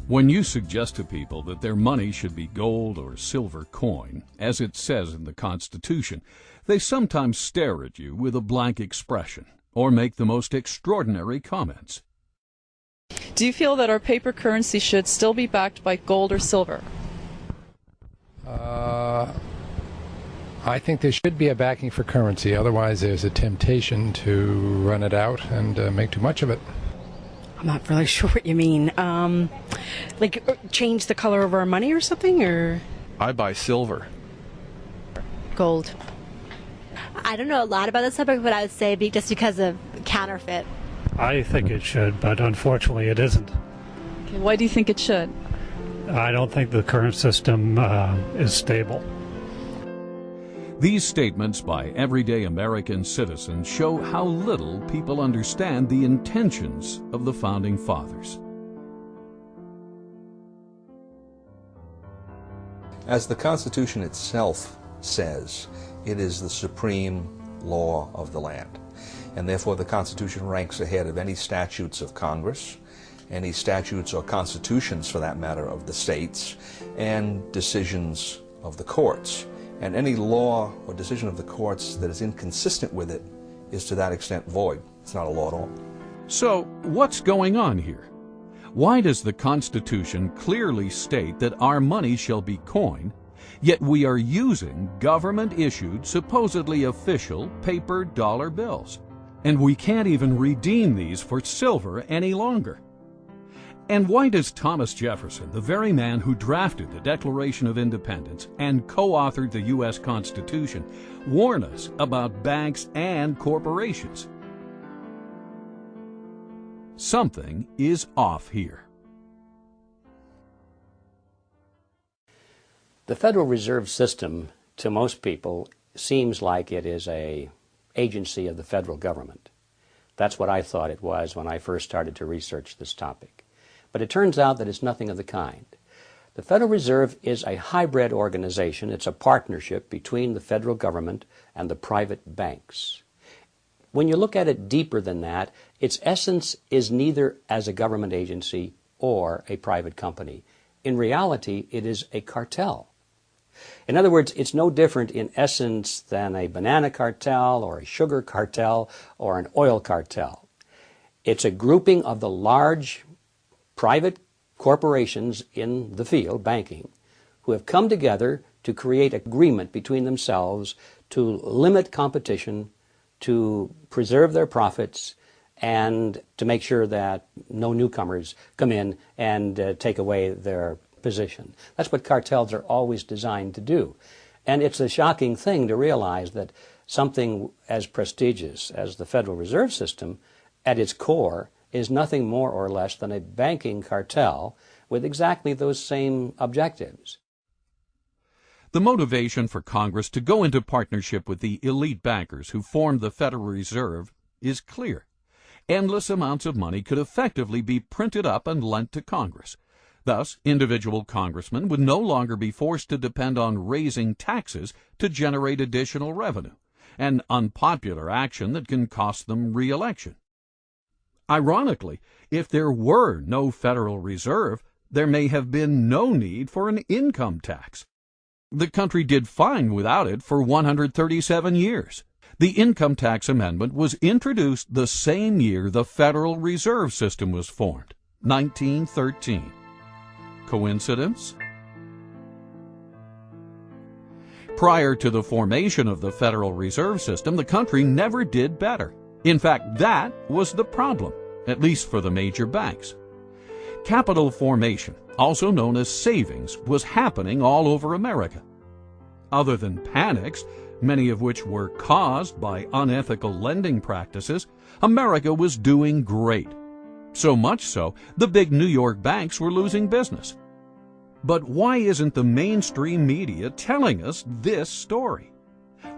When you suggest to people that their money should be gold or silver coin, as it says in the Constitution, they sometimes stare at you with a blank expression or make the most extraordinary comments. Do you feel that our paper currency should still be backed by gold or silver? I think there should be a backing for currency. Otherwise, there's a temptation to run it out and make too much of it. I'm not really sure what you mean. Like change the color of our money or something, or? I buy silver. Gold. I don't know a lot about this subject, but I would say just because of counterfeit. I think it should, but unfortunately it isn't. Okay, why do you think it should? I don't think the current system is stable. These statements by everyday American citizens show how little people understand the intentions of the Founding Fathers. As the Constitution itself says, it is the supreme law of the land, and therefore the Constitution ranks ahead of any statutes of Congress, any statutes or constitutions, for that matter, of the states, and decisions of the courts. And any law or decision of the courts that is inconsistent with it is to that extent void. It's not a law at all. So, what's going on here? Why does the Constitution clearly state that our money shall be coin, yet we are using government-issued, supposedly official, paper dollar bills? And we can't even redeem these for silver any longer. And why does Thomas Jefferson, the very man who drafted the Declaration of Independence and co-authored the U.S. Constitution, warn us about banks and corporations? Something is off here. The Federal Reserve System, to most people, seems like it is an agency of the federal government. That's what I thought it was when I first started to research this topic. But it turns out that it's nothing of the kind. The Federal Reserve is a hybrid organization. It's a partnership between the federal government and the private banks. When you look at it deeper than that, its essence is neither as a government agency or a private company. In reality, it is a cartel. In other words, it's no different in essence than a banana cartel or a sugar cartel or an oil cartel. It's a grouping of the large private corporations in the field, banking, who have come together to create agreement between themselves to limit competition, to preserve their profits, and to make sure that no newcomers come in and take away their position. That's what cartels are always designed to do. And it's a shocking thing to realize that something as prestigious as the Federal Reserve System, at its core, is nothing more or less than a banking cartel with exactly those same objectives. The motivation for Congress to go into partnership with the elite bankers who formed the Federal Reserve is clear. Endless amounts of money could effectively be printed up and lent to Congress. Thus, individual congressmen would no longer be forced to depend on raising taxes to generate additional revenue, an unpopular action that can cost them re-election. Ironically, if there were no Federal Reserve, there may have been no need for an income tax. The country did fine without it for 137 years. The income tax amendment was introduced the same year the Federal Reserve System was formed, 1913. Coincidence? Prior to the formation of the Federal Reserve System, the country never did better. In fact, that was the problem, at least for the major banks. Capital formation, also known as savings, was happening all over America. Other than panics, many of which were caused by unethical lending practices, America was doing great. So much so, the big New York banks were losing business. But why isn't the mainstream media telling us this story?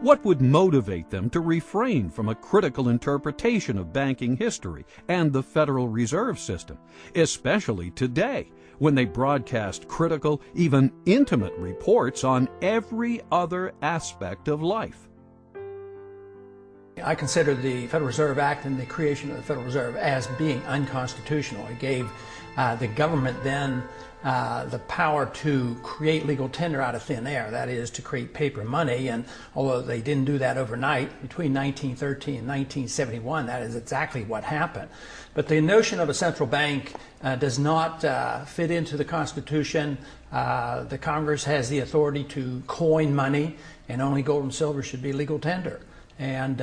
What would motivate them to refrain from a critical interpretation of banking history and the Federal Reserve System, especially today, when they broadcast critical, even intimate reports on every other aspect of life? I consider the Federal Reserve Act and the creation of the Federal Reserve as being unconstitutional. It gave the government then the power to create legal tender out of thin air, that is, to create paper money. And although they didn't do that overnight, between 1913 and 1971, that is exactly what happened. But the notion of a central bank does not fit into the Constitution. The Congress has the authority to coin money, and only gold and silver should be legal tender. And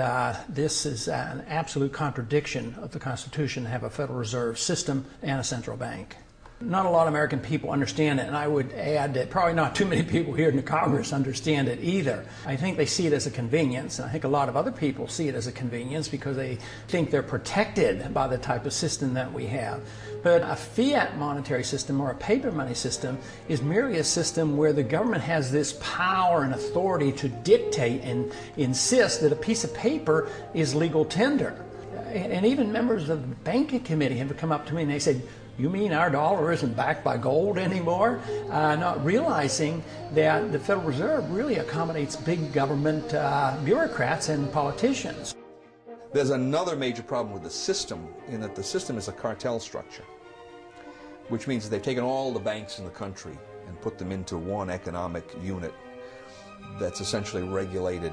this is an absolute contradiction of the Constitution to have a Federal Reserve System and a central bank. Not a lot of American people understand it, and I would add that probably not too many people here in the Congress understand it either. I think they see it as a convenience, and I think a lot of other people see it as a convenience because they think they're protected by the type of system that we have. But a fiat monetary system or a paper money system is merely a system where the government has this power and authority to dictate and insist that a piece of paper is legal tender. And even members of the banking committee have come up to me and they said, "You mean our dollar isn't backed by gold anymore?" Not realizing that the Federal Reserve really accommodates big government bureaucrats and politicians. There's another major problem with the system in that the system is a cartel structure, which means that they've taken all the banks in the country and put them into one economic unit that's essentially regulated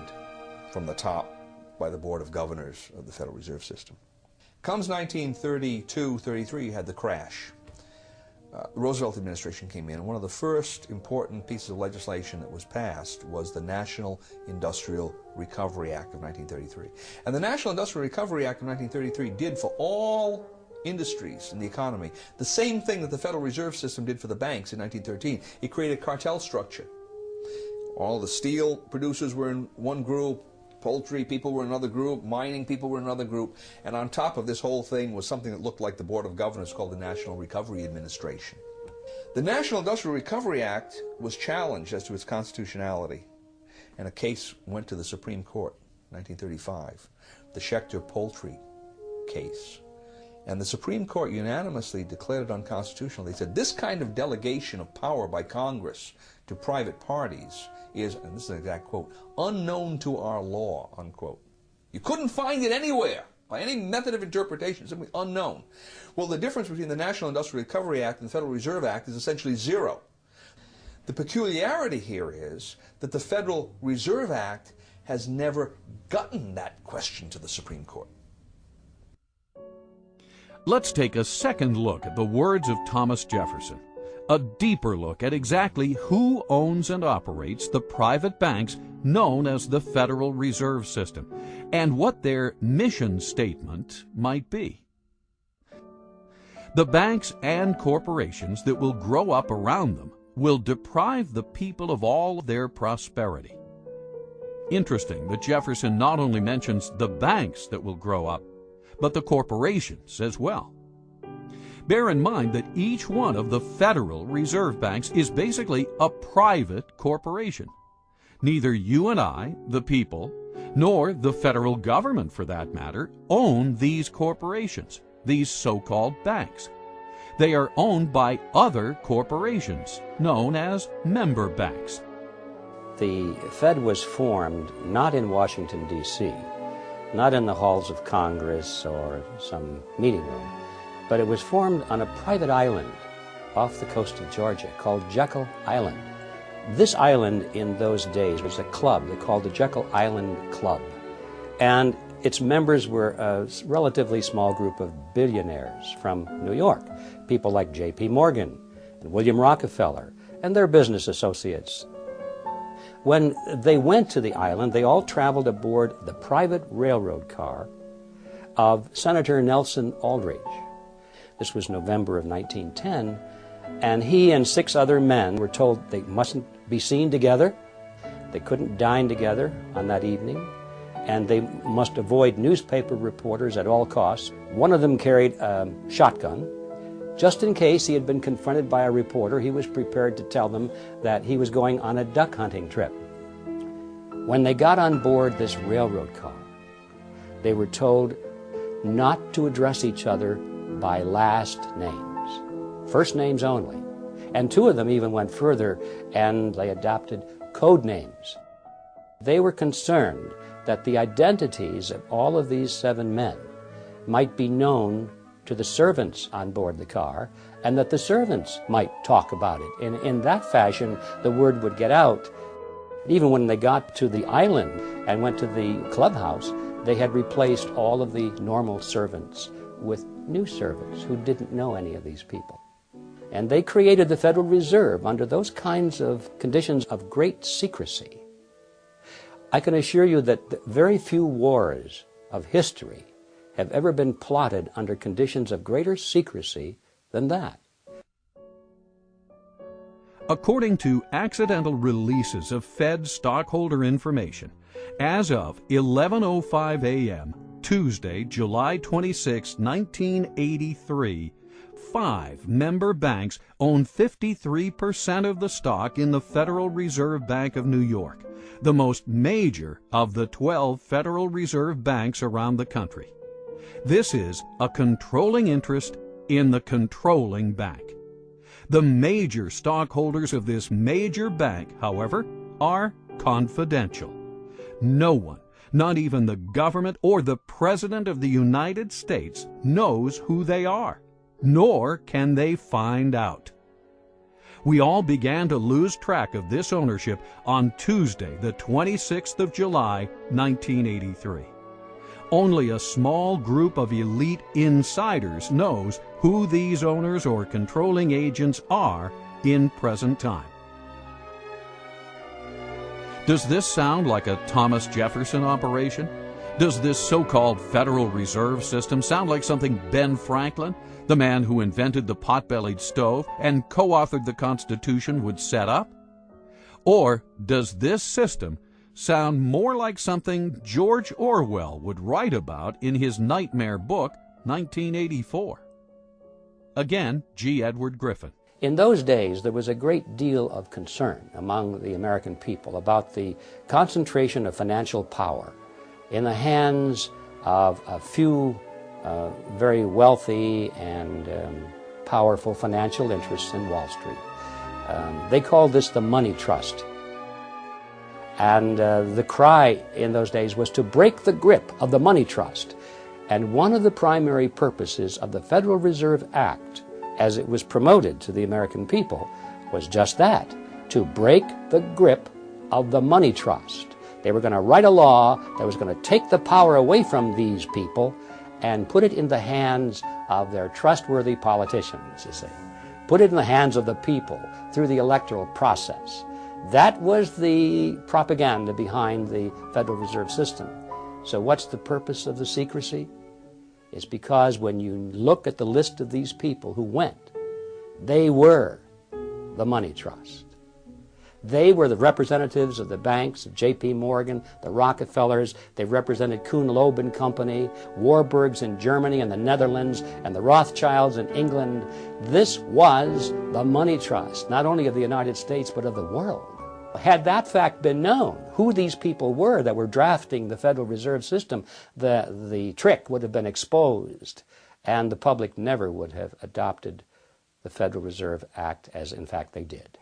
from the top by the Board of Governors of the Federal Reserve System. Comes 1932-33, you had the crash. The Roosevelt administration came in, and one of the first important pieces of legislation that was passed was the National Industrial Recovery Act of 1933. And the National Industrial Recovery Act of 1933 did for all industries in the economy the same thing that the Federal Reserve System did for the banks in 1913. It created a cartel structure. All the steel producers were in one group, poultry people were in another group, mining people were in another group, and on top of this whole thing was something that looked like the Board of Governors called the National Recovery Administration. The National Industrial Recovery Act was challenged as to its constitutionality, and a case went to the Supreme Court in 1935, the Schechter Poultry case. And the Supreme Court unanimously declared it unconstitutional. They said this kind of delegation of power by Congress to private parties is, and this is an exact quote, unknown to our law, unquote. You couldn't find it anywhere by any method of interpretation, simply unknown. Well, the difference between the National Industrial Recovery Act and the Federal Reserve Act is essentially zero. The peculiarity here is that the Federal Reserve Act has never gotten that question to the Supreme Court. Let's take a second look at the words of Thomas Jefferson. A deeper look at exactly who owns and operates the private banks known as the Federal Reserve System, and what their mission statement might be. The banks and corporations that will grow up around them will deprive the people of all their prosperity. Interesting that Jefferson not only mentions the banks that will grow up, but the corporations as well. Bear in mind that each one of the Federal Reserve Banks is basically a private corporation. Neither you and I, the people, nor the federal government for that matter, own these corporations, these so-called banks. They are owned by other corporations, known as member banks. The Fed was formed not in Washington, D.C., not in the halls of Congress or some meeting room, but it was formed on a private island off the coast of Georgia called Jekyll Island. This island in those days was a club. They called the Jekyll Island Club. And its members were a relatively small group of billionaires from New York, people like J.P. Morgan and William Rockefeller and their business associates. When they went to the island, they all traveled aboard the private railroad car of Senator Nelson Aldrich. This was November of 1910, and he and 6 other men were told they mustn't be seen together, they couldn't dine together on that evening, and they must avoid newspaper reporters at all costs. One of them carried a shotgun. Just in case he had been confronted by a reporter, he was prepared to tell them that he was going on a duck hunting trip. When they got on board this railroad car, they were told not to address each other by last names, first names only. And 2 of them even went further and they adopted code names. They were concerned that the identities of all of these 7 men might be known to the servants on board the car, and that the servants might talk about it. And in that fashion, the word would get out. Even when they got to the island and went to the clubhouse, they had replaced all of the normal servants with new servants who didn't know any of these people. And they created the Federal Reserve under those kinds of conditions of great secrecy. I can assure you that very few wars of history have ever been plotted under conditions of greater secrecy than that. According to accidental releases of Fed stockholder information, as of 11:05 a.m., Tuesday, July 26, 1983, 5 member banks own 53% of the stock in the Federal Reserve Bank of New York, the most major of the 12 Federal Reserve banks around the country. This is a controlling interest in the controlling bank. The major stockholders of this major bank, however, are confidential. No one, not even the government or the President of the United States, knows who they are, nor can they find out. We all began to lose track of this ownership on Tuesday, the 26th of July, 1983. Only a small group of elite insiders knows who these owners or controlling agents are in present time. Does this sound like a Thomas Jefferson operation? Does this so-called Federal Reserve System sound like something Ben Franklin, the man who invented the pot-bellied stove and co-authored the Constitution, would set up? Or does this system sound more like something George Orwell would write about in his nightmare book, 1984? Again, G. Edward Griffin. In those days, there was a great deal of concern among the American people about the concentration of financial power in the hands of a few very wealthy and powerful financial interests in Wall Street. They called this the money trust. And the cry in those days was to break the grip of the money trust. And one of the primary purposes of the Federal Reserve Act, as it was promoted to the American people, was just that, to break the grip of the money trust. They were going to write a law that was going to take the power away from these people and put it in the hands of their trustworthy politicians, you see. Put it in the hands of the people through the electoral process. That was the propaganda behind the Federal Reserve System. So what's the purpose of the secrecy? It's because when you look at the list of these people who went, they were the money trust. They were the representatives of the banks, of J.P. Morgan, the Rockefellers. They represented Kuhn Loeb and Company, Warburgs in Germany and the Netherlands, and the Rothschilds in England. This was the money trust, not only of the United States, but of the world. Had that fact been known, who these people were that were drafting the Federal Reserve System, the trick would have been exposed, and the public never would have adopted the Federal Reserve Act as, in fact, they did.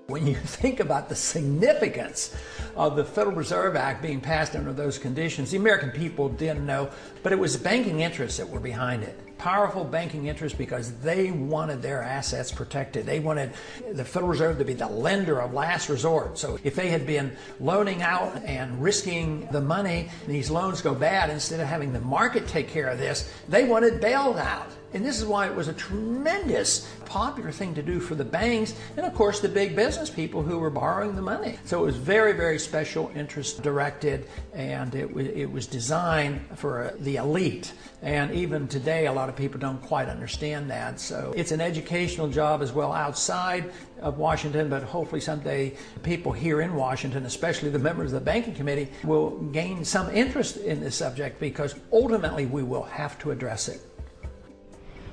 When you think about the significance of the Federal Reserve Act being passed under those conditions, the American people didn't know, but it was banking interests that were behind it. Powerful banking interests, because they wanted their assets protected. They wanted the Federal Reserve to be the lender of last resort. So if they had been loaning out and risking the money, and these loans go bad, instead of having the market take care of this, they wanted bailed out. And this is why it was a tremendous popular thing to do for the banks and, of course, the big business people who were borrowing the money. So it was very, very special interest directed, and it was designed for the elite. And even today, a lot of people don't quite understand that. So it's an educational job as well outside of Washington, but hopefully someday people here in Washington, especially the members of the Banking Committee, will gain some interest in this subject, because ultimately we will have to address it.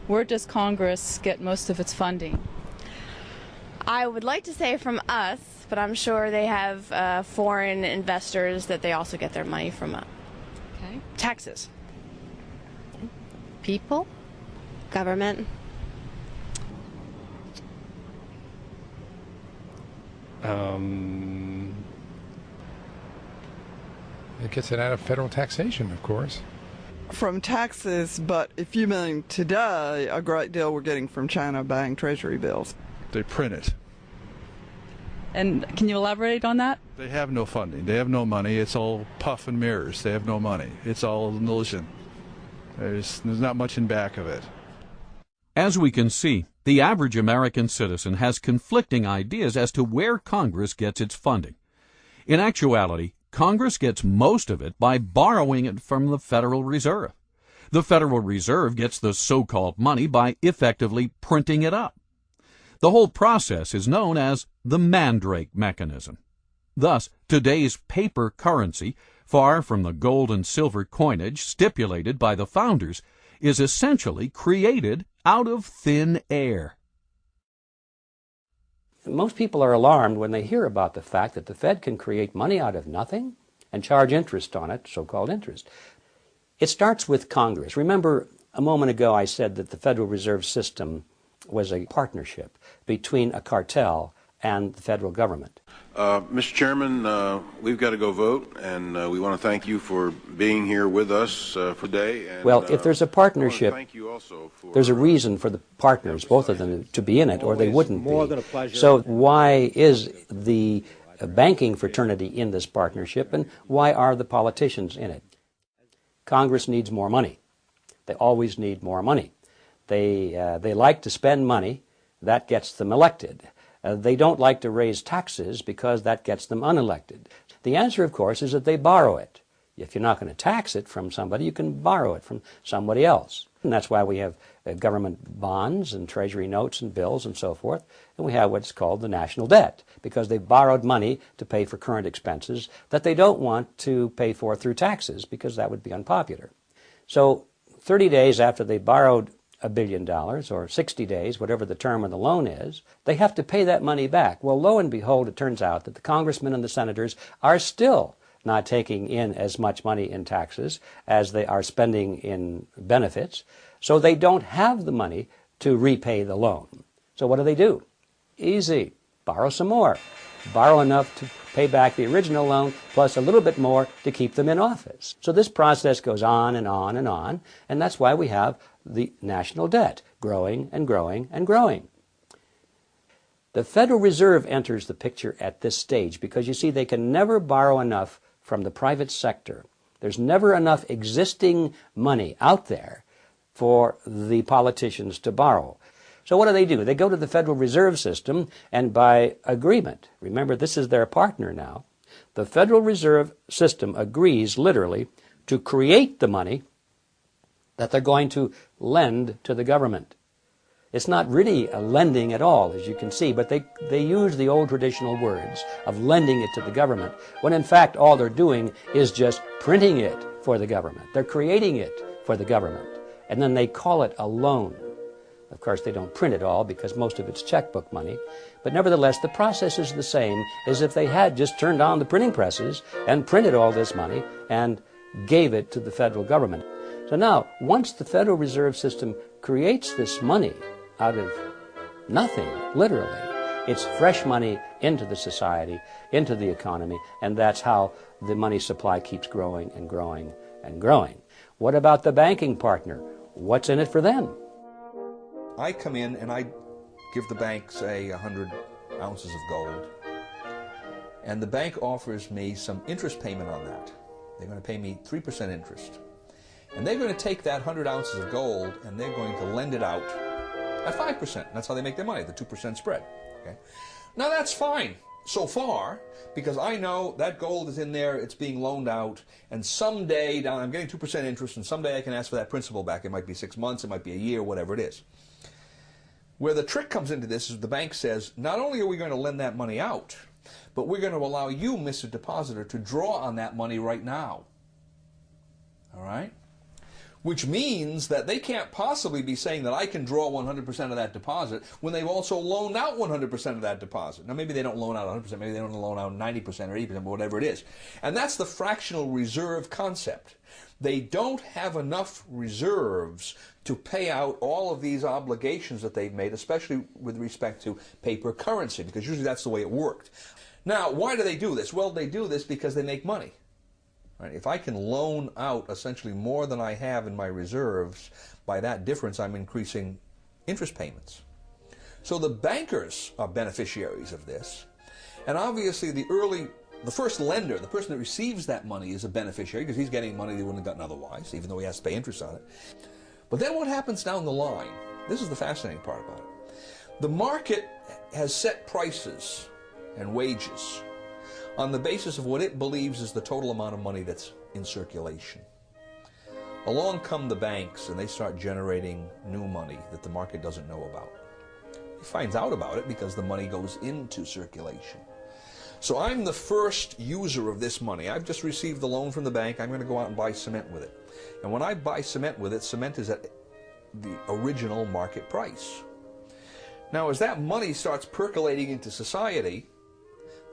Where does Congress get most of its funding? I would like to say from us, but I'm sure they have foreign investors that they also get their money from. Okay. Taxes. People? Government? It gets it out of federal taxation, of course. From taxes, but if you mean today, a great deal we're getting from China buying treasury bills. They print it. And can you elaborate on that? They have no funding. They have no money. It's all puff and mirrors. They have no money. It's all an illusion. There's not much in back of it. As we can see, the average American citizen has conflicting ideas as to where Congress gets its funding. In actuality, Congress gets most of it by borrowing it from the Federal Reserve. The Federal Reserve gets the so-called money by effectively printing it up. The whole process is known as the Mandrake mechanism. Thus, today's paper currency, far from the gold and silver coinage stipulated by the founders, is essentially created out of thin air. Most people are alarmed when they hear about the fact that the Fed can create money out of nothing and charge interest on it, so-called interest. It starts with Congress. Remember, a moment ago I said that the Federal Reserve System was a partnership between a cartel and the federal government. Mr. Chairman, we've got to go vote, and we want to thank you for being here with us for today. And, well, if there's a partnership, there's a reason for the partners, both of them, to be in it, or they wouldn't be. So why is the banking fraternity in this partnership, and why are the politicians in it? Congress needs more money. They always need more money. They like to spend money. That gets them elected. They don't like to raise taxes because that gets them unelected. The answer, of course, is that they borrow it. If you're not going to tax it from somebody, you can borrow it from somebody else. And that's why we have government bonds and treasury notes and bills and so forth. And we have what's called the national debt, because they've borrowed money to pay for current expenses that they don't want to pay for through taxes, because that would be unpopular. So 30 days after they borrowed $1 billion, or 60 days, whatever the term of the loan is, they have to pay that money back. Well, lo and behold, it turns out that the congressmen and the senators are still not taking in as much money in taxes as they are spending in benefits, so they don't have the money to repay the loan. So what do? Easy. Borrow some more. Borrow enough to pay back the original loan, plus a little bit more to keep them in office. So this process goes on and on and on, and that's why we have the national debt growing and growing and growing. The Federal Reserve enters the picture at this stage because, you see, they can never borrow enough from the private sector. There's never enough existing money out there for the politicians to borrow. So what do? They go to the Federal Reserve System, and by agreement, remember this is their partner now, the Federal Reserve System agrees literally to create the money that they're going to lend to the government. It's not really a lending at all, as you can see, but they use the old traditional words of lending it to the government, when in fact all they're doing is just printing it for the government. They're creating it for the government, and then they call it a loan. Of course, they don't print it all because most of it's checkbook money, but nevertheless, the process is the same as if they had just turned on the printing presses and printed all this money and gave it to the federal government. So now, once the Federal Reserve System creates this money out of nothing, literally, it's fresh money into the society, into the economy, and that's how the money supply keeps growing and growing and growing. What about the banking partner? What's in it for them? I come in and I give the bank, say, 100 ounces of gold, and the bank offers me some interest payment on that. They're going to pay me 3% interest. And they're going to take that 100 ounces of gold and they're going to lend it out at 5%. That's how they make their money, the 2% spread. Okay? Now that's fine so far, because I know that gold is in there, it's being loaned out, and someday I'm getting 2% interest, and someday I can ask for that principal back. It might be 6 months, it might be a year, whatever it is. Where the trick comes into this is the bank says, not only are we going to lend that money out, but we're going to allow you, Mr. Depositor, to draw on that money right now. All right? Which means that they can't possibly be saying that I can draw 100% of that deposit when they've also loaned out 100% of that deposit. Now, maybe they don't loan out 100%, maybe they don't loan out 90% or 80%, whatever it is. And that's the fractional reserve concept. They don't have enough reserves to pay out all of these obligations that they've made, especially with respect to paper currency, because usually that's the way it worked. Now, why do they do this? Well, they do this because they make money. Right? If I can loan out essentially more than I have in my reserves, by that difference I'm increasing interest payments. So the bankers are beneficiaries of this, and obviously the first lender, the person that receives that money, is a beneficiary because he's getting money they wouldn't have gotten otherwise, even though he has to pay interest on it. But then what happens down the line? This is the fascinating part about it. The market has set prices and wages on the basis of what it believes is the total amount of money that's in circulation. Along come the banks and they start generating new money that the market doesn't know about. He finds out about it because the money goes into circulation. So I'm the first user of this money. I've just received the loan from the bank. I'm going to go out and buy cement with it. And when I buy cement with it, cement is at the original market price. Now, as that money starts percolating into society,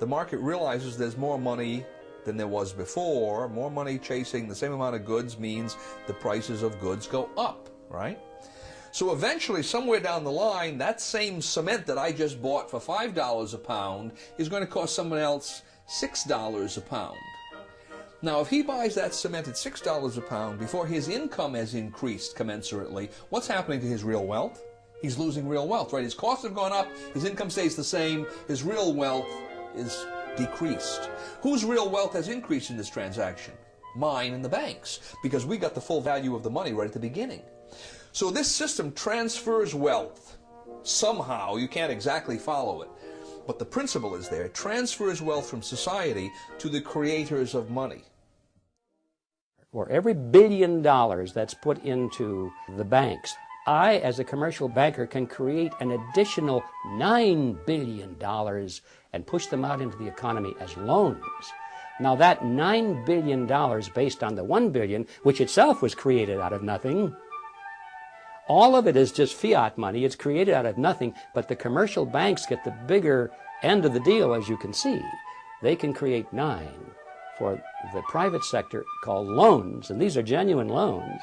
the market realizes there's more money than there was before. More money chasing the same amount of goods means the prices of goods go up, right? So eventually, somewhere down the line, that same cement that I just bought for $5 a pound is going to cost someone else $6 a pound. Now, if he buys that cement at $6 a pound before his income has increased commensurately, what's happening to his real wealth? He's losing real wealth, right? His costs have gone up, his income stays the same, his real wealth is decreased. Whose real wealth has increased in this transaction? Mine and the bank's, because we got the full value of the money right at the beginning. So this system transfers wealth. Somehow, you can't exactly follow it, but the principle is there. It transfers wealth from society to the creators of money. For every $1 billion that's put into the banks, I, as a commercial banker, can create an additional $9 billion and push them out into the economy as loans. Now that $9 billion based on the $1 billion, which itself was created out of nothing, all of it is just fiat money. It's created out of nothing, but the commercial banks get the bigger end of the deal, as you can see. They can create 9 for the private sector called loans, and these are genuine loans.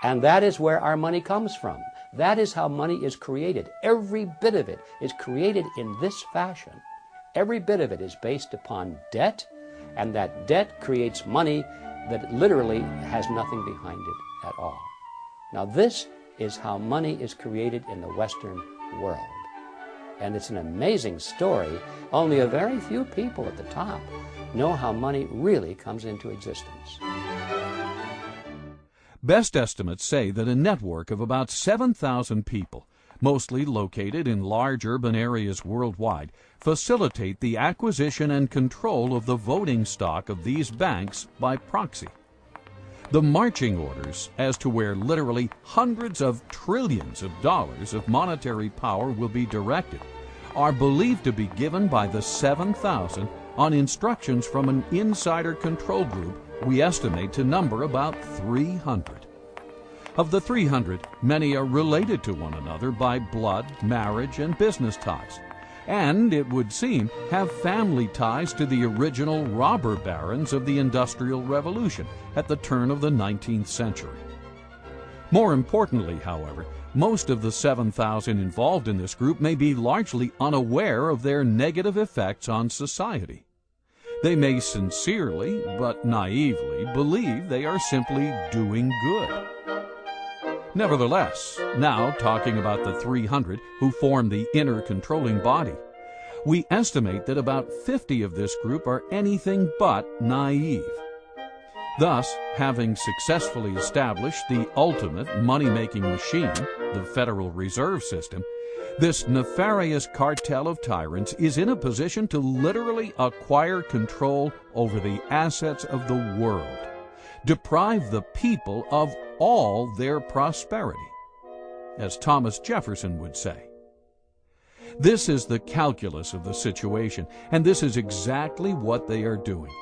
And that is where our money comes from. That is how money is created. Every bit of it is created in this fashion. Every bit of it is based upon debt, and that debt creates money that literally has nothing behind it at all. Now this is how money is created in the Western world. And it's an amazing story. Only a very few people at the top know how money really comes into existence. Best estimates say that a network of about 7,000 people, mostly located in large urban areas worldwide, facilitate the acquisition and control of the voting stock of these banks by proxy. The marching orders as to where literally hundreds of trillions of dollars of monetary power will be directed are believed to be given by the 7,000 on instructions from an insider control group we estimate to number about 300. Of the 300, many are related to one another by blood, marriage, and business ties, and, it would seem, have family ties to the original robber barons of the Industrial Revolution at the turn of the 19th century. More importantly, however, most of the 7,000 involved in this group may be largely unaware of their negative effects on society. They may sincerely, but naively, believe they are simply doing good. Nevertheless, now talking about the 300 who form the inner controlling body, we estimate that about 50 of this group are anything but naive. Thus, having successfully established the ultimate money-making machine, the Federal Reserve System, this nefarious cartel of tyrants is in a position to literally acquire control over the assets of the world, deprive the people of all their prosperity, as Thomas Jefferson would say. This is the calculus of the situation, and this is exactly what they are doing,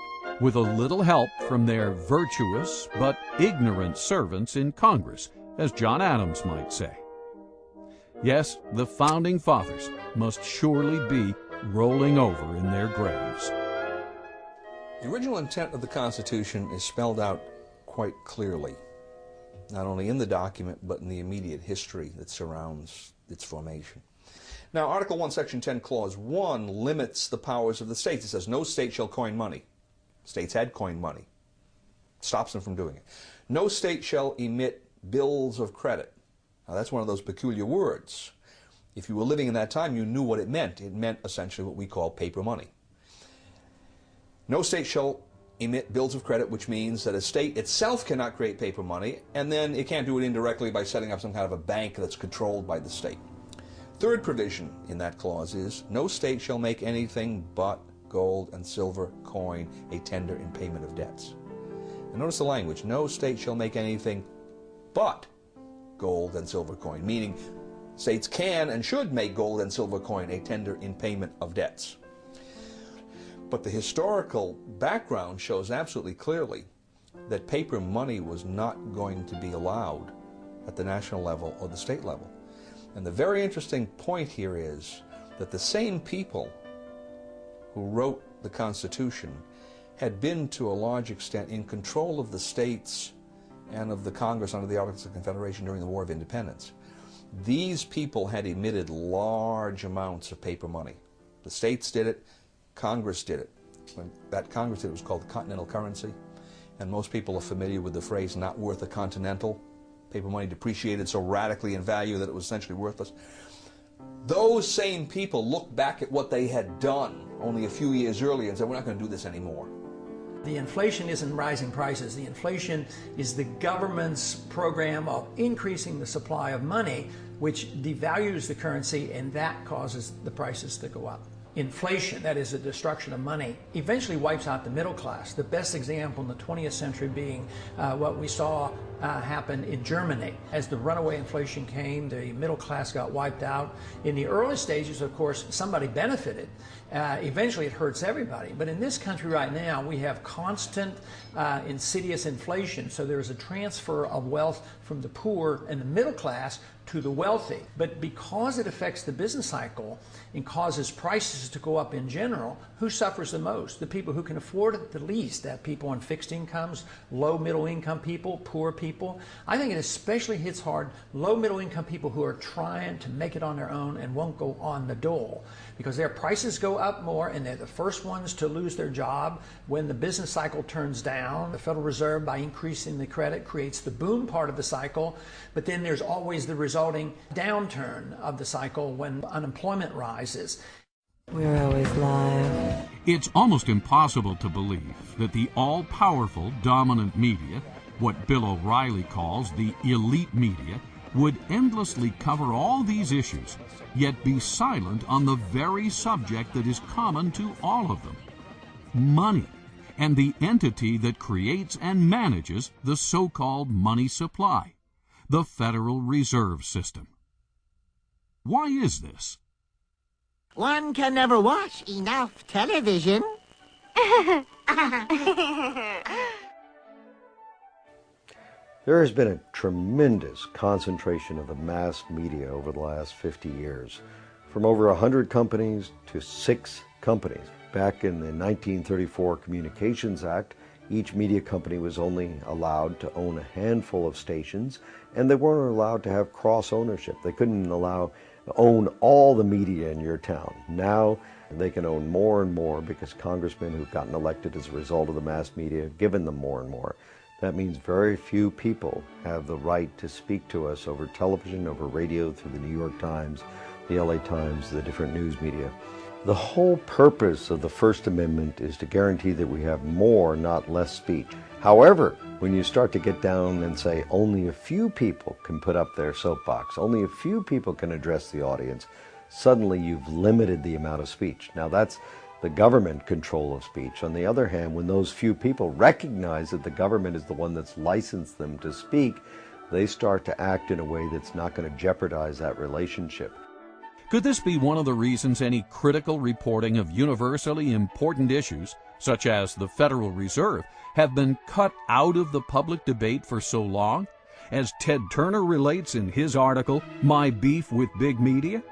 with a little help from their virtuous but ignorant servants in Congress, as John Adams might say. Yes, the Founding Fathers must surely be rolling over in their graves. The original intent of the Constitution is spelled out quite clearly, not only in the document, but in the immediate history that surrounds its formation. Now, Article 1, Section 10, Clause 1 limits the powers of the states. It says, no state shall coin money. States had coined money. stops them from doing it. No state shall emit bills of credit. Now that's one of those peculiar words. If you were living in that time, you knew what it meant. It meant essentially what we call paper money. No state shall emit bills of credit, which means that a state itself cannot create paper money, and then it can't do it indirectly by setting up some kind of a bank that's controlled by the state. Third provision in that clause is, no state shall make anything but gold and silver coin a tender in payment of debts. And notice the language, no state shall make anything but gold and silver coin, meaning states can and should make gold and silver coin a tender in payment of debts. But the historical background shows absolutely clearly that paper money was not going to be allowed at the national level or the state level. And the very interesting point here is that the same people who wrote the Constitution had been to a large extent in control of the states and of the Congress under the Articles of Confederation during the War of Independence. These people had emitted large amounts of paper money. The states did it, Congress did it. When that Congress did it was called the Continental Currency, and most people are familiar with the phrase not worth a continental. Paper money depreciated so radically in value that it was essentially worthless. Those same people looked back at what they had done only a few years earlier and said, we're not going to do this anymore. The inflation isn't rising prices. The inflation is the government's program of increasing the supply of money, which devalues the currency, and that causes the prices to go up. Inflation, that is the destruction of money, eventually wipes out the middle class. The best example in the 20th century being what we saw happen in Germany. As the runaway inflation came, the middle class got wiped out. In the early stages, of course, somebody benefited. Eventually it hurts everybody. But in this country right now, we have constant insidious inflation. So there's a transfer of wealth from the poor and the middle class to the wealthy. But because it affects the business cycle and causes prices to go up in general, who suffers the most? The people who can afford it the least. That people on fixed incomes, low middle income people, poor people. I think it especially hits hard low middle income people who are trying to make it on their own and won't go on the dole, because their prices go up more and they're the first ones to lose their job when the business cycle turns down. The Federal Reserve, by increasing the credit, creates the boom part of the cycle, but then there's always the resulting downturn of the cycle when unemployment rises. We're always live. It's almost impossible to believe that the all-powerful dominant media, what Bill O'Reilly calls the elite media, would endlessly cover all these issues, yet be silent on the very subject that is common to all of them: money, and the entity that creates and manages the so-called money supply, the Federal Reserve System. Why is this? One can never watch enough television. There has been a tremendous concentration of the mass media over the last 50 years, from over 100 companies to 6 companies. Back in the 1934 Communications Act, each media company was only allowed to own a handful of stations, and they weren't allowed to have cross-ownership. They couldn't own all the media in your town. Now they can own more and more because congressmen who've gotten elected as a result of the mass media have given them more and more. That means very few people have the right to speak to us over television, over radio, through the New York Times, the LA Times, the different news media. The whole purpose of the First Amendment is to guarantee that we have more, not less speech. However, when you start to get down and say only a few people can put up their soapbox, only a few people can address the audience, suddenly you've limited the amount of speech. Now that's the government control of speech. On the other hand, when those few people recognize that the government is the one that's licensed them to speak, they start to act in a way that's not going to jeopardize that relationship. Could this be one of the reasons any critical reporting of universally important issues, such as the Federal Reserve, have been cut out of the public debate for so long? As Ted Turner relates in his article, My Beef with Big Media?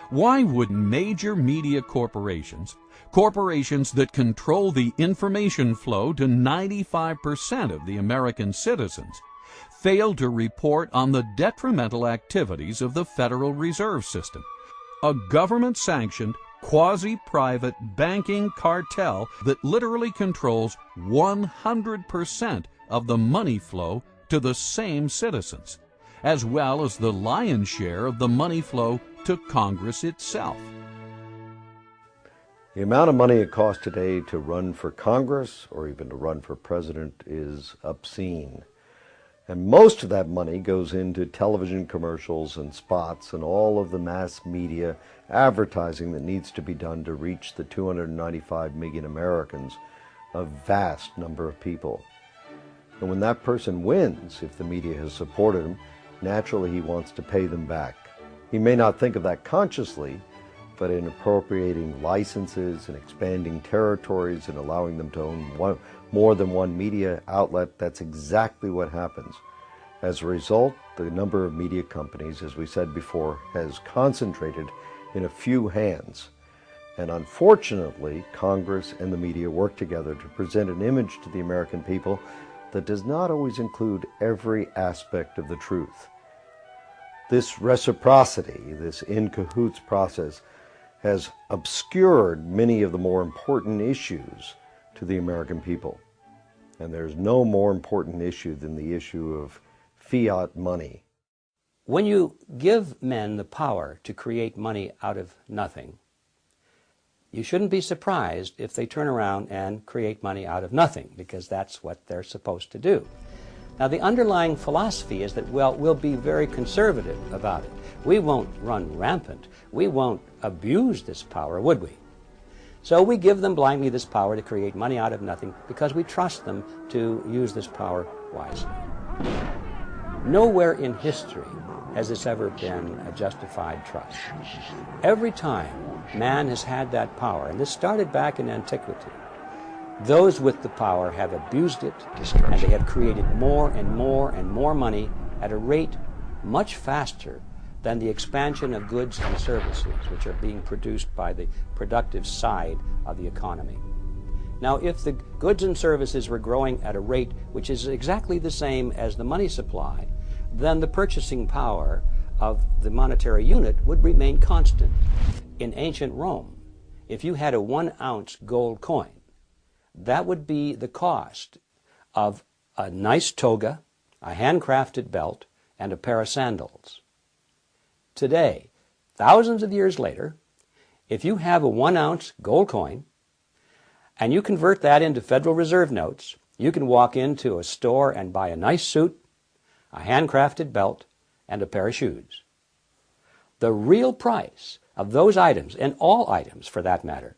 Why would major media corporations that control the information flow to 95% of the American citizens, fail to report on the detrimental activities of the Federal Reserve System, a government-sanctioned, quasi-private banking cartel that literally controls 100% of the money flow to the same citizens, as well as the lion's share of the money flow to Congress itself. The amount of money it costs today to run for Congress or even to run for president is obscene. And most of that money goes into television commercials and spots and all of the mass media advertising that needs to be done to reach the 295 million Americans, a vast number of people. And when that person wins, if the media has supported him, naturally he wants to pay them back. He may not think of that consciously, but in appropriating licenses and expanding territories and allowing them to own more than one media outlet, that's exactly what happens. As a result, the number of media companies, as we said before, has concentrated in a few hands. And unfortunately, Congress and the media work together to present an image to the American people that does not always include every aspect of the truth. This reciprocity, this in cahoots process, has obscured many of the more important issues to the American people. And there's no more important issue than the issue of fiat money. When you give men the power to create money out of nothing, you shouldn't be surprised if they turn around and create money out of nothing, because that's what they're supposed to do. Now, the underlying philosophy is that, well, we'll be very conservative about it. We won't run rampant. We won't abuse this power, would we? So we give them blindly this power to create money out of nothing because we trust them to use this power wisely. Nowhere in history has this ever been a justified trust. Every time man has had that power, and this started back in antiquity, those with the power have abused it, and they have created more and more and more money at a rate much faster than the expansion of goods and services which are being produced by the productive side of the economy. Now, if the goods and services were growing at a rate which is exactly the same as the money supply, then the purchasing power of the monetary unit would remain constant. In ancient Rome, if you had a 1-ounce gold coin, that would be the cost of a nice toga, a handcrafted belt, and a pair of sandals. Today, thousands of years later, if you have a 1-ounce gold coin and you convert that into Federal Reserve notes, you can walk into a store and buy a nice suit, a handcrafted belt, and a pair of shoes. The real price of those items, and all items for that matter,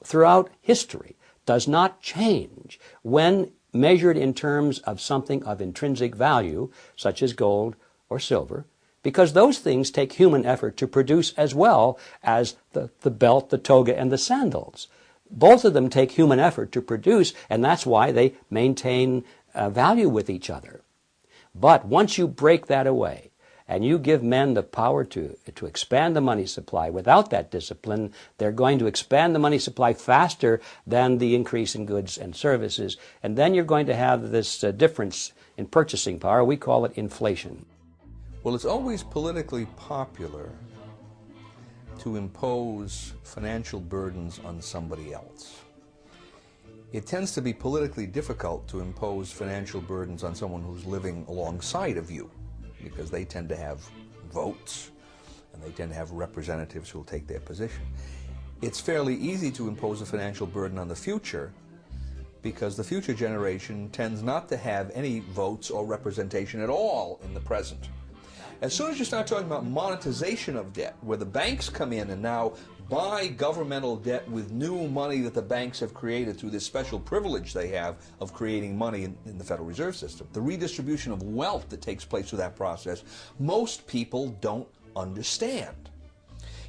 throughout history, does not change when measured in terms of something of intrinsic value, such as gold or silver, because those things take human effort to produce as well as the belt, the toga, and the sandals. Both of them take human effort to produce, and that's why they maintain value with each other. But once you break that away, and you give men the power to expand the money supply without that discipline, they're going to expand the money supply faster than the increase in goods and services, and then you're going to have this difference in purchasing power. We call it inflation. Well, it's always politically popular to impose financial burdens on somebody else. It tends to be politically difficult to impose financial burdens on someone who's living alongside of you, because they tend to have votes and they tend to have representatives who will take their position. It's fairly easy to impose a financial burden on the future because the future generation tends not to have any votes or representation at all in the present. As soon as you start talking about monetization of debt, where the banks come in and now buy governmental debt with new money that the banks have created through this special privilege they have of creating money in the Federal Reserve System, the redistribution of wealth that takes place through that process, most people don't understand.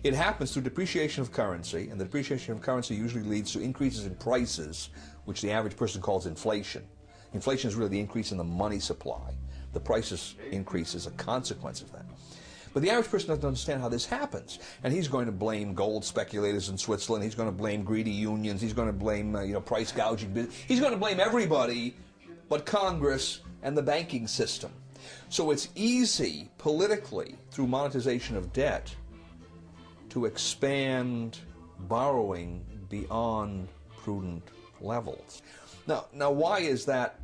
It happens through depreciation of currency, and the depreciation of currency usually leads to increases in prices, which the average person calls inflation. Inflation is really the increase in the money supply. The prices increase as a consequence of that. But the average person doesn't understand how this happens, and he's going to blame gold speculators in Switzerland. He's going to blame greedy unions. He's going to blame price gouging. He's going to blame everybody but Congress and the banking system. So it's easy politically through monetization of debt to expand borrowing beyond prudent levels. Now why is that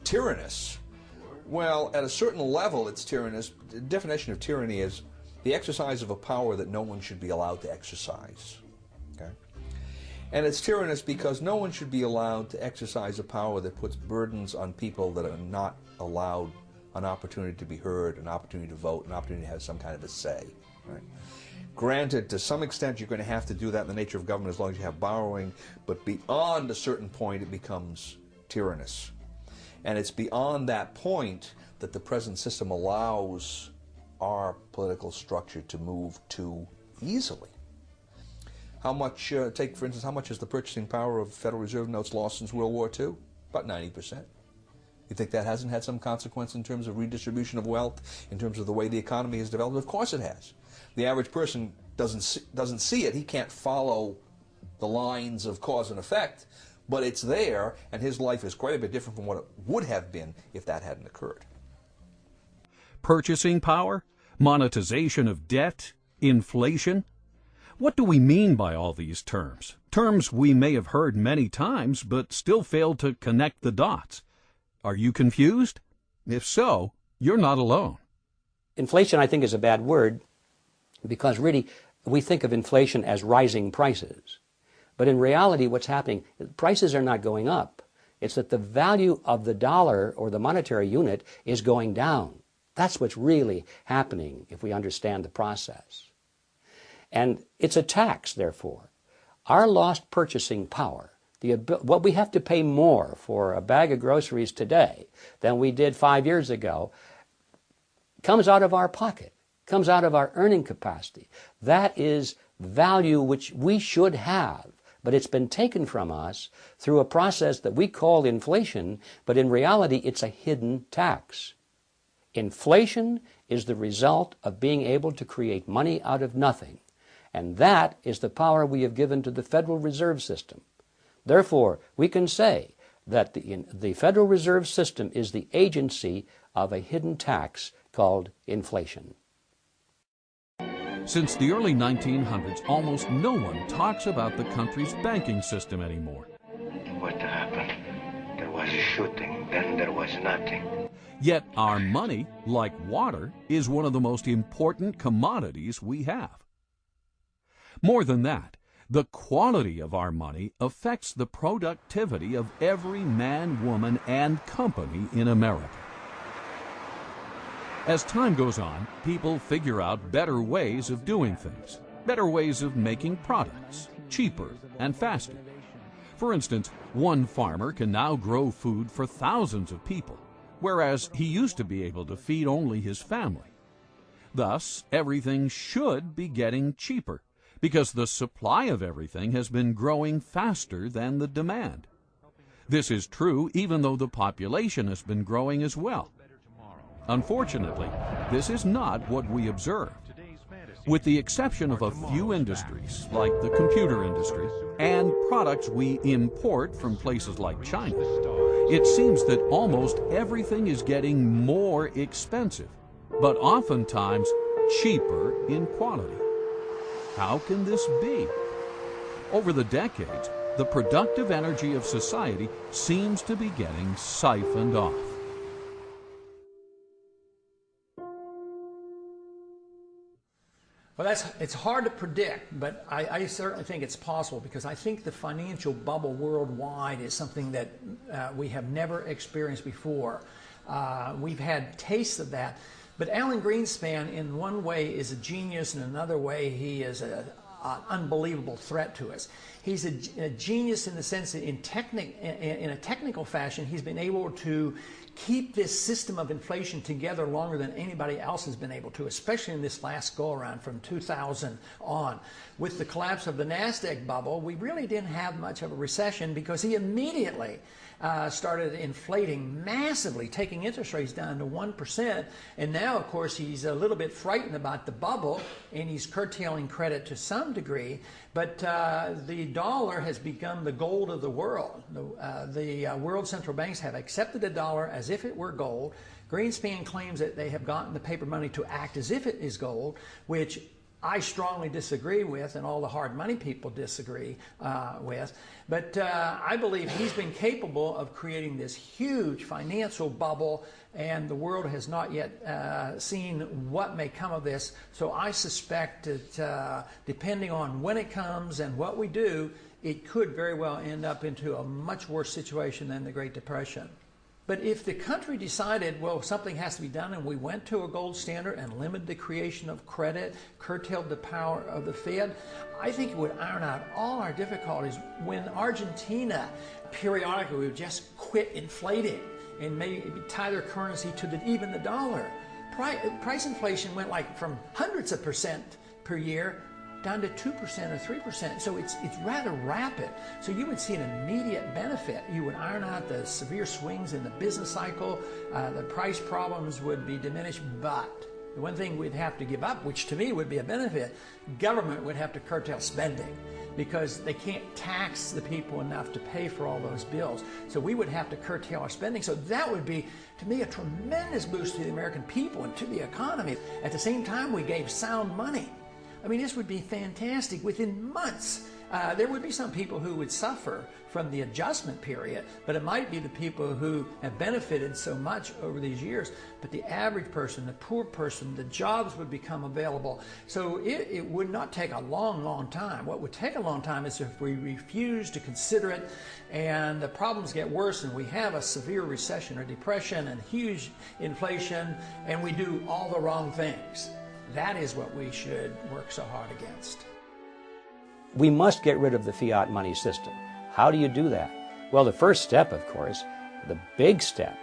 tyrannous? Well, at a certain level it's tyrannous. The definition of tyranny is the exercise of a power that no one should be allowed to exercise. Okay? And it's tyrannous because no one should be allowed to exercise a power that puts burdens on people that are not allowed an opportunity to be heard, an opportunity to vote, an opportunity to have some kind of a say. Right? Granted, to some extent you're going to have to do that in the nature of government as long as you have borrowing, but beyond a certain point it becomes tyrannous. And it's beyond that point that the present system allows our political structure to move too easily. How much, take for instance, how much is the purchasing power of Federal Reserve notes lost since World War II? About 90%. You think that hasn't had some consequence in terms of redistribution of wealth, in terms of the way the economy has developed? Of course it has. The average person doesn't see it. He can't follow the lines of cause and effect, but it's there, and his life is quite a bit different from what it would have been if that hadn't occurred. Purchasing power, monetization of debt, inflation. What do we mean by all these terms? Terms we may have heard many times, but still fail to connect the dots. Are you confused? If so, you're not alone. Inflation, I think, is a bad word because really we think of inflation as rising prices. But in reality, what's happening, prices are not going up. It's that the value of the dollar or the monetary unit is going down. That's what's really happening if we understand the process. And it's a tax, therefore. Our lost purchasing power, what we have to pay more for a bag of groceries today than we did 5 years ago, comes out of our pocket, comes out of our earning capacity. That is value which we should have, but it's been taken from us through a process that we call inflation, but in reality it's a hidden tax. Inflation is the result of being able to create money out of nothing, and that is the power we have given to the Federal Reserve System. Therefore, we can say that the Federal Reserve System is the agency of a hidden tax called inflation. Since the early 1900s, almost no one talks about the country's banking system anymore. What happened? There was a shooting, then there was nothing. Yet our money, like water, is one of the most important commodities we have. More than that, the quality of our money affects the productivity of every man, woman, and company in America. As time goes on, people figure out better ways of doing things, better ways of making products, cheaper and faster. For instance, one farmer can now grow food for thousands of people, whereas he used to be able to feed only his family. Thus, everything should be getting cheaper, because the supply of everything has been growing faster than the demand. This is true even though the population has been growing as well. Unfortunately, this is not what we observed. With the exception of a few industries, like the computer industry, and products we import from places like China, it seems that almost everything is getting more expensive, but oftentimes cheaper in quality. How can this be? Over the decades, the productive energy of society seems to be getting siphoned off. Well, it's hard to predict, but I certainly think it's possible, because I think the financial bubble worldwide is something that we have never experienced before. We've had tastes of that, but Alan Greenspan in one way is a genius, in another way he is an unbelievable threat to us. He's a genius in the sense that in a technical fashion he's been able to keep this system of inflation together longer than anybody else has been able to, especially in this last go-around from 2000 on. With the collapse of the NASDAQ bubble, we really didn't have much of a recession because he immediately started inflating massively, taking interest rates down to 1%. And now, of course, he's a little bit frightened about the bubble, and he's curtailing credit to some degree. But the dollar has become the gold of the world. The world central banks have accepted the dollar as if it were gold. Greenspan claims that they have gotten the paper money to act as if it is gold, which I strongly disagree with, and all the hard money people disagree with. But I believe he's been capable of creating this huge financial bubble, and the world has not yet seen what may come of this. So I suspect that depending on when it comes and what we do, it could very well end up into a much worse situation than the Great Depression. But if the country decided, well, something has to be done, and we went to a gold standard and limited the creation of credit, curtailed the power of the Fed, I think it would iron out all our difficulties. When Argentina periodically would just quit inflating and maybe tie their currency to even the dollar, price inflation went like from hundreds of percent per year down to 2% or 3%. So it's rather rapid. So you would see an immediate benefit. You would iron out the severe swings in the business cycle. The price problems would be diminished. But the one thing we'd have to give up, which to me would be a benefit, government would have to curtail spending, because they can't tax the people enough to pay for all those bills. So we would have to curtail our spending. So that would be, to me, a tremendous boost to the American people and to the economy. At the same time, we gave sound money. I mean, this would be fantastic. Within months, there would be some people who would suffer from the adjustment period, but it might be the people who have benefited so much over these years. But the average person, the poor person, the jobs would become available. So it would not take a long, long time. What would take a long time is if we refuse to consider it and the problems get worse and we have a severe recession or depression and huge inflation and we do all the wrong things. That is what we should work so hard against. We must get rid of the fiat money system. How do you do that? Well, the first step, of course, the big step,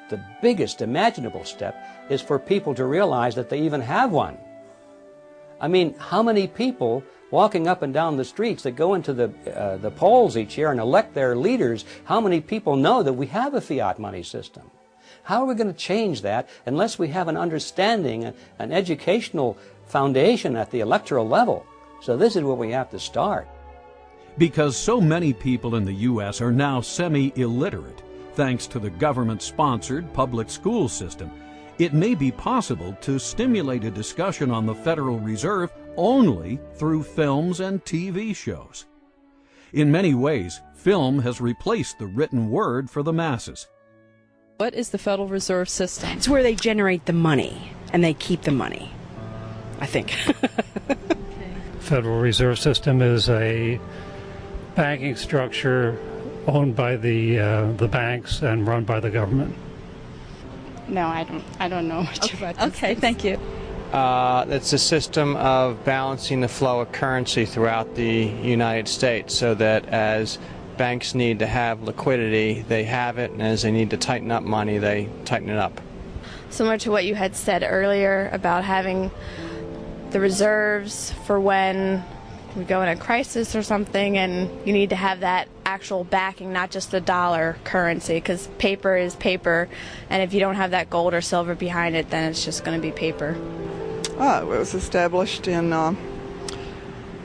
the biggest imaginable step, is for people to realize that they even have one. I mean, how many people walking up and down the streets that go into the polls each year and elect their leaders, how many people know that we have a fiat money system? How are we going to change that unless we have an understanding, an educational foundation at the electoral level? So this is where we have to start. Because so many people in the U.S. are now semi-illiterate, thanks to the government-sponsored public school system, it may be possible to stimulate a discussion on the Federal Reserve only through films and TV shows. In many ways, film has replaced the written word for the masses. What is the Federal Reserve System? It's where they generate the money and they keep the money, I think. Federal Reserve System is a banking structure owned by the banks and run by the government. No, I don't know much about this. Okay, thank you. It's a system of balancing the flow of currency throughout the United States so that as banks need to have liquidity, they have it, and as they need to tighten up money, they tighten it up. Similar to what you had said earlier about having the reserves for when we go in a crisis or something, and you need to have that actual backing, not just the dollar currency, because paper is paper, and if you don't have that gold or silver behind it, then it's just going to be paper. It was established in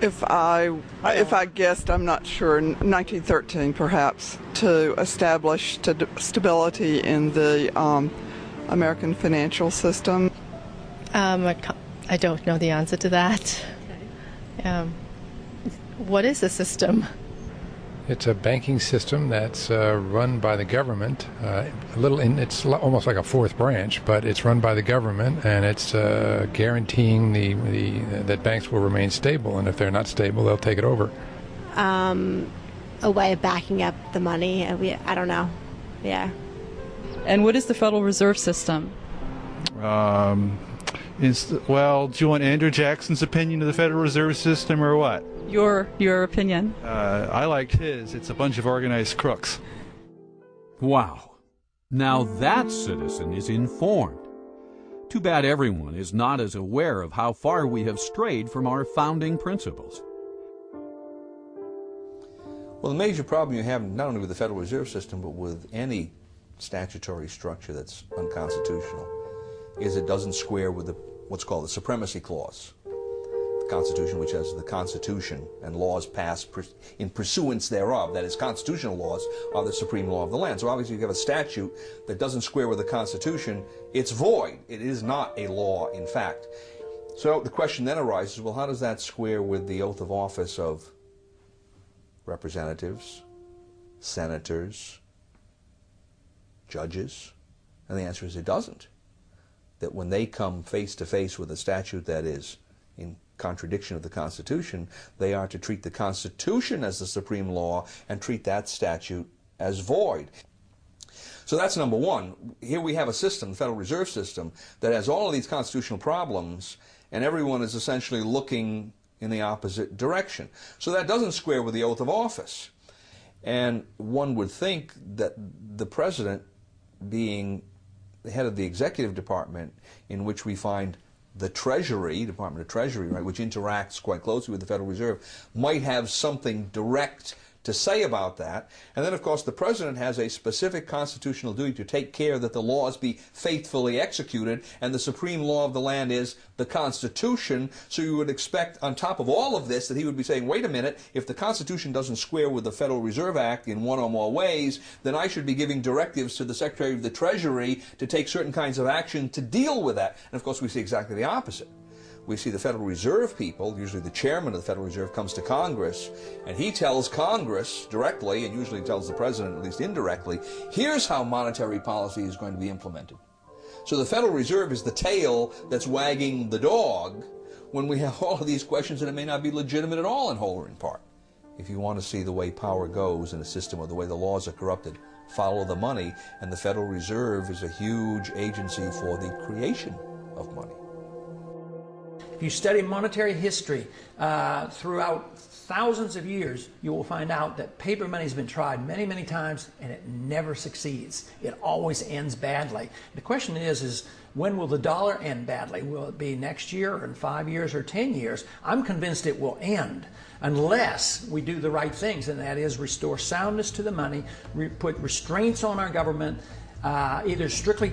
if I guessed, I'm not sure, 1913 perhaps, to establish stability in the American financial system. I don't know the answer to that. What is the system? It's a banking system that's run by the government. It's almost like a fourth branch, but it's run by the government, and it's guaranteeing that banks will remain stable. And if they're not stable, they'll take it over. A way of backing up the money. I don't know. Yeah. And what is the Federal Reserve System? Well, do you want Andrew Jackson's opinion of the Federal Reserve System or what? Your opinion. I liked his. It's a bunch of organized crooks. Wow. Now that citizen is informed. Too bad everyone is not as aware of how far we have strayed from our founding principles. Well, the major problem you have not only with the Federal Reserve System, but with any statutory structure that's unconstitutional, is it doesn't square with what's called the Supremacy Clause. The Constitution, which has the Constitution and laws passed in pursuance thereof, that is, constitutional laws are the supreme law of the land. So obviously you have a statute that doesn't square with the Constitution, it's void. It is not a law, in fact. So the question then arises, well, how does that square with the oath of office of representatives, senators, judges? And the answer is it doesn't. That when they come face to face with a statute that is in contradiction of the Constitution, they are to treat the Constitution as the supreme law and treat that statute as void. So that's number one. Here we have a system, the Federal Reserve System, that has all of these constitutional problems, and everyone is essentially looking in the opposite direction. So that doesn't square with the oath of office. And one would think that the president, being the head of the executive department, in which we find the Treasury, Department of Treasury, right, which interacts quite closely with the Federal Reserve, might have something direct to say about that. And then, of course, the president has a specific constitutional duty to take care that the laws be faithfully executed, and the supreme law of the land is the Constitution. So you would expect, on top of all of this, that he would be saying, wait a minute, if the Constitution doesn't square with the Federal Reserve Act in one or more ways, then I should be giving directives to the Secretary of the Treasury to take certain kinds of action to deal with that. And, of course, we see exactly the opposite. We see the Federal Reserve people, usually the chairman of the Federal Reserve, comes to Congress, and he tells Congress directly, and usually tells the president, at least indirectly, here's how monetary policy is going to be implemented. So the Federal Reserve is the tail that's wagging the dog when we have all of these questions that it may not be legitimate at all in whole or in part. If you want to see the way power goes in a system or the way the laws are corrupted, follow the money, and the Federal Reserve is a huge agency for the creation of money. If you study monetary history throughout thousands of years, you will find out that paper money has been tried many, many times, and it never succeeds. It always ends badly. The question is when will the dollar end badly? Will it be next year, or in 5 years, or 10 years? I'm convinced it will end unless we do the right things, and that is restore soundness to the money, put restraints on our government, either strictly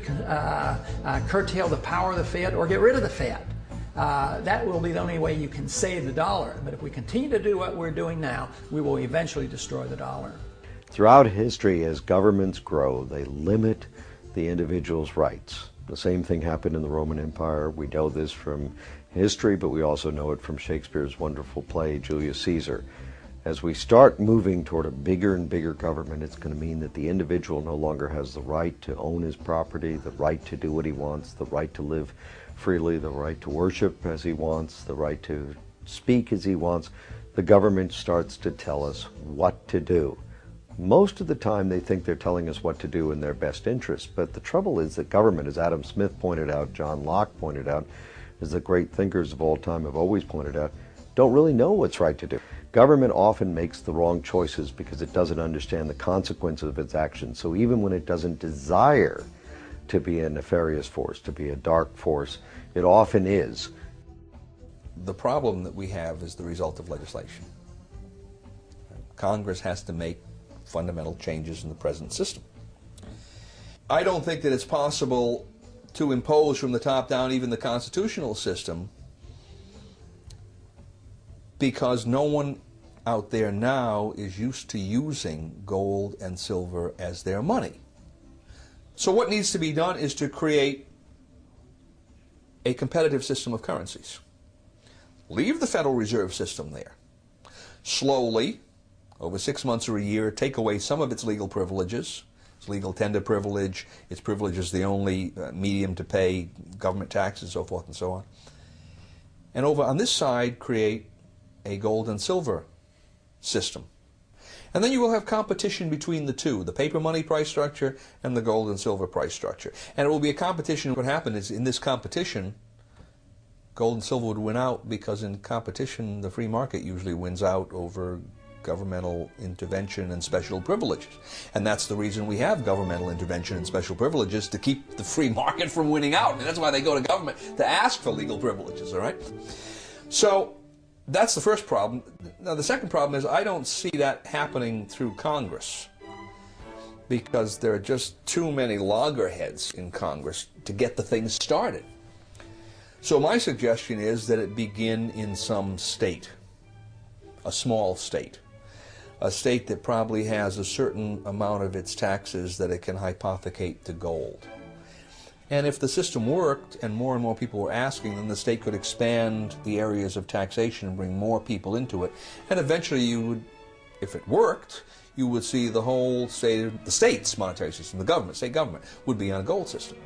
curtail the power of the Fed or get rid of the Fed. That will be the only way you can save the dollar. But if we continue to do what we're doing now, we will eventually destroy the dollar. Throughout history, as governments grow, they limit the individual's rights. The same thing happened in the Roman Empire. We know this from history, but we also know it from Shakespeare's wonderful play, Julius Caesar. As we start moving toward a bigger and bigger government, it's going to mean that the individual no longer has the right to own his property, the right to do what he wants, the right to live freely, the right to worship as he wants, the right to speak as he wants. The government starts to tell us what to do. Most of the time they think they're telling us what to do in their best interest, but the trouble is that government, as Adam Smith pointed out, John Locke pointed out, as the great thinkers of all time have always pointed out, don't really know what's right to do. Government often makes the wrong choices because it doesn't understand the consequences of its actions. So even when it doesn't desire to be a nefarious force, to be a dark force, it often is. The problem that we have is the result of legislation. Congress has to make fundamental changes in the present system. I don't think that it's possible to impose from the top down even the constitutional system, because no one out there now is used to using gold and silver as their money. So what needs to be done is to create a competitive system of currencies. Leave the Federal Reserve System there. Slowly, over 6 months or a year, take away some of its legal privileges, its legal tender privilege, its privilege as the only medium to pay government taxes, so forth and so on. And over on this side, create a gold and silver system. And then you will have competition between the two, the paper money price structure and the gold and silver price structure. And it will be a competition. What happened is, in this competition, gold and silver would win out, because in competition the free market usually wins out over governmental intervention and special privileges. And that's the reason we have governmental intervention and special privileges, to keep the free market from winning out. And that's why they go to government, to ask for legal privileges, all right? So that's the first problem. Now the second problem is, I don't see that happening through Congress, because there are just too many loggerheads in Congress to get the thing started. So my suggestion is that it begin in some state, a small state, a state that probably has a certain amount of its taxes that it can hypothecate to gold. And if the system worked and more people were asking, then the state could expand the areas of taxation and bring more people into it. And eventually you would, if it worked, you would see the whole state, the state's monetary system, the government, state government, would be on a gold system.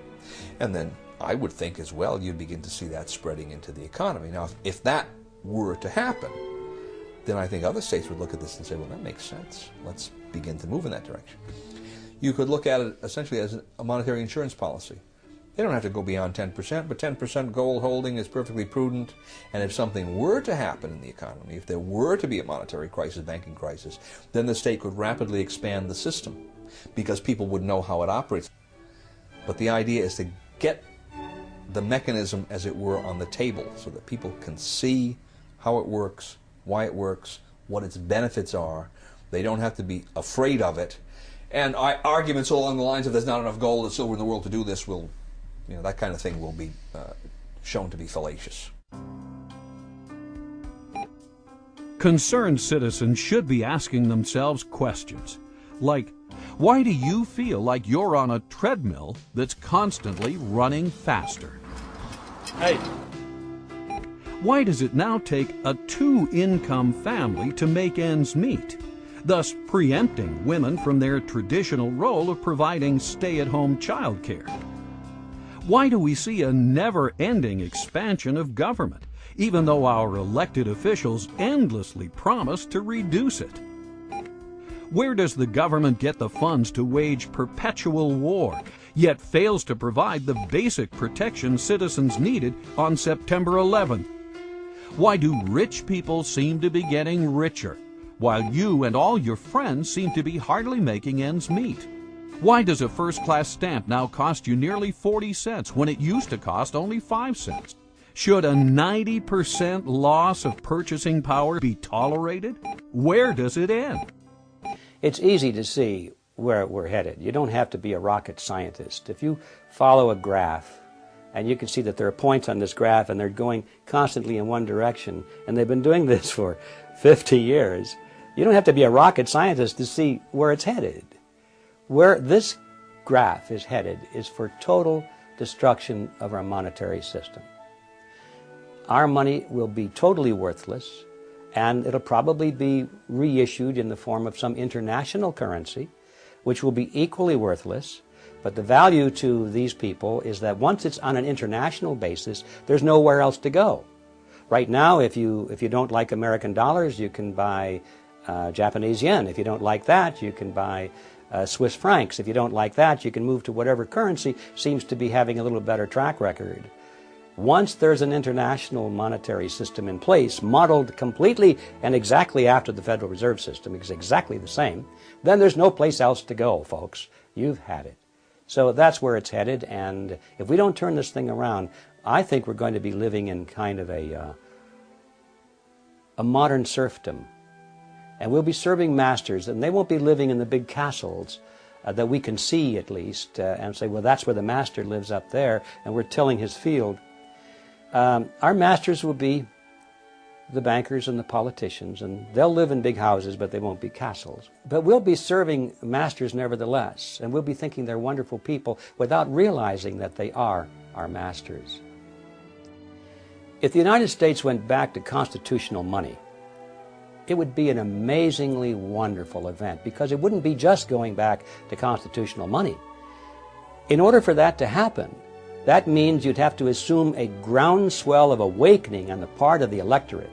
And then I would think as well you'd begin to see that spreading into the economy. Now, if that were to happen, then I think other states would look at this and say, well, that makes sense. Let's begin to move in that direction. You could look at it essentially as a monetary insurance policy. They don't have to go beyond 10%, but 10% gold holding is perfectly prudent. And if something were to happen in the economy, if there were to be a monetary crisis, banking crisis, then the state could rapidly expand the system because people would know how it operates. But the idea is to get the mechanism, as it were, on the table so that people can see how it works, why it works, what its benefits are. They don't have to be afraid of it. And arguments along the lines of there's not enough gold or silver in the world to do this will, that kind of thing will be shown to be fallacious. Concerned citizens should be asking themselves questions like, why do you feel like you're on a treadmill that's constantly running faster? Hey. Why does it now take a 2-income family to make ends meet, thus preempting women from their traditional role of providing stay-at-home childcare? Why do we see a never-ending expansion of government, even though our elected officials endlessly promise to reduce it? Where does the government get the funds to wage perpetual war, yet fails to provide the basic protection citizens needed on September 11th? Why do rich people seem to be getting richer, while you and all your friends seem to be hardly making ends meet? Why does a first-class stamp now cost you nearly 40 cents when it used to cost only 5 cents? Should a 90% loss of purchasing power be tolerated? Where does it end? It's easy to see where we're headed. You don't have to be a rocket scientist. If you follow a graph, and you can see that there are points on this graph and they're going constantly in one direction, and they've been doing this for 50 years, you don't have to be a rocket scientist to see where it's headed. Where this graph is headed is for total destruction of our monetary system. Our money will be totally worthless, and it'll probably be reissued in the form of some international currency, which will be equally worthless. But the value to these people is that once it's on an international basis, there's nowhere else to go. Right now, if you don't like American dollars, you can buy Japanese yen. If you don't like that, you can buy Swiss francs. If you don't like that, you can move to whatever currency seems to be having a little better track record. Once there's an international monetary system in place, modeled completely and exactly after the Federal Reserve System, it's exactly the same, then there's no place else to go, folks. You've had it. So that's where it's headed, and if we don't turn this thing around, I think we're going to be living in kind of a modern serfdom. And we'll be serving masters, and they won't be living in the big castles that we can see at least, and say, well, that's where the master lives up there, and we're tilling his field. Our masters will be the bankers and the politicians, and they'll live in big houses, but they won't be castles. But we'll be serving masters nevertheless, and we'll be thinking they're wonderful people without realizing that they are our masters. If the United States went back to constitutional money, it would be an amazingly wonderful event, because it wouldn't be just going back to constitutional money. In order for that to happen, that means you'd have to assume a groundswell of awakening on the part of the electorate.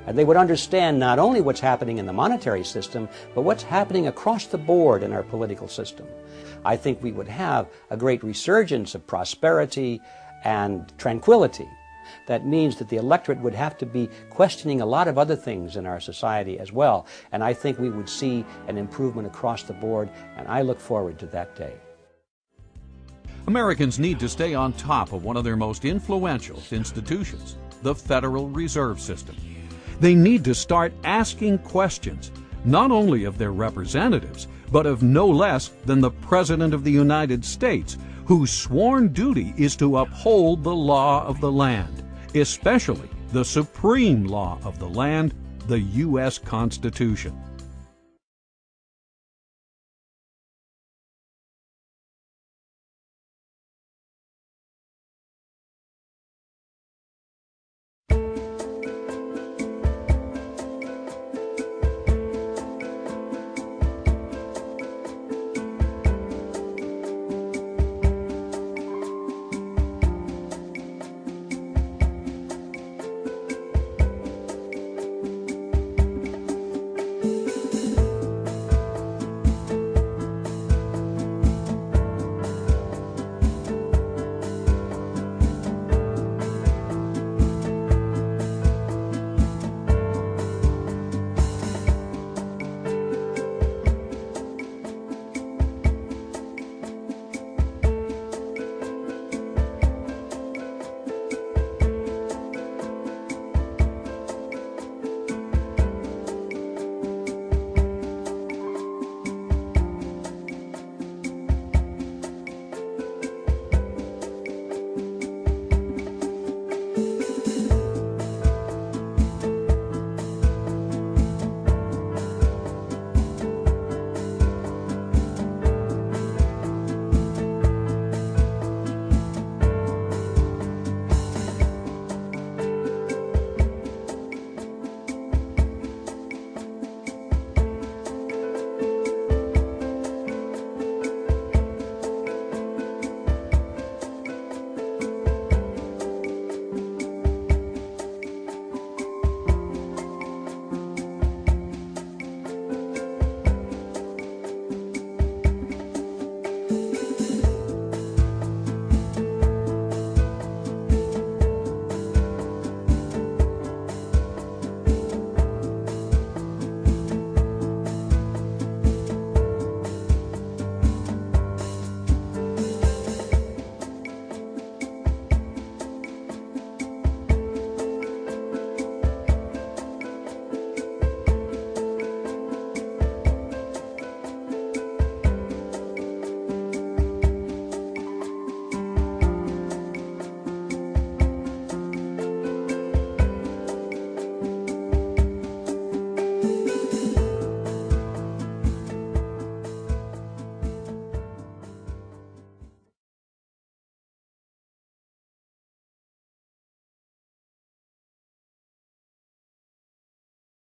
And they would understand not only what's happening in the monetary system, but what's happening across the board in our political system. I think we would have a great resurgence of prosperity and tranquility. That means that the electorate would have to be questioning a lot of other things in our society as well. And I think we would see an improvement across the board, and I look forward to that day. Americans need to stay on top of one of their most influential institutions, the Federal Reserve System. They need to start asking questions, not only of their representatives, but of no less than the President of the United States, whose sworn duty is to uphold the law of the land, especially the supreme law of the land, the U.S. Constitution.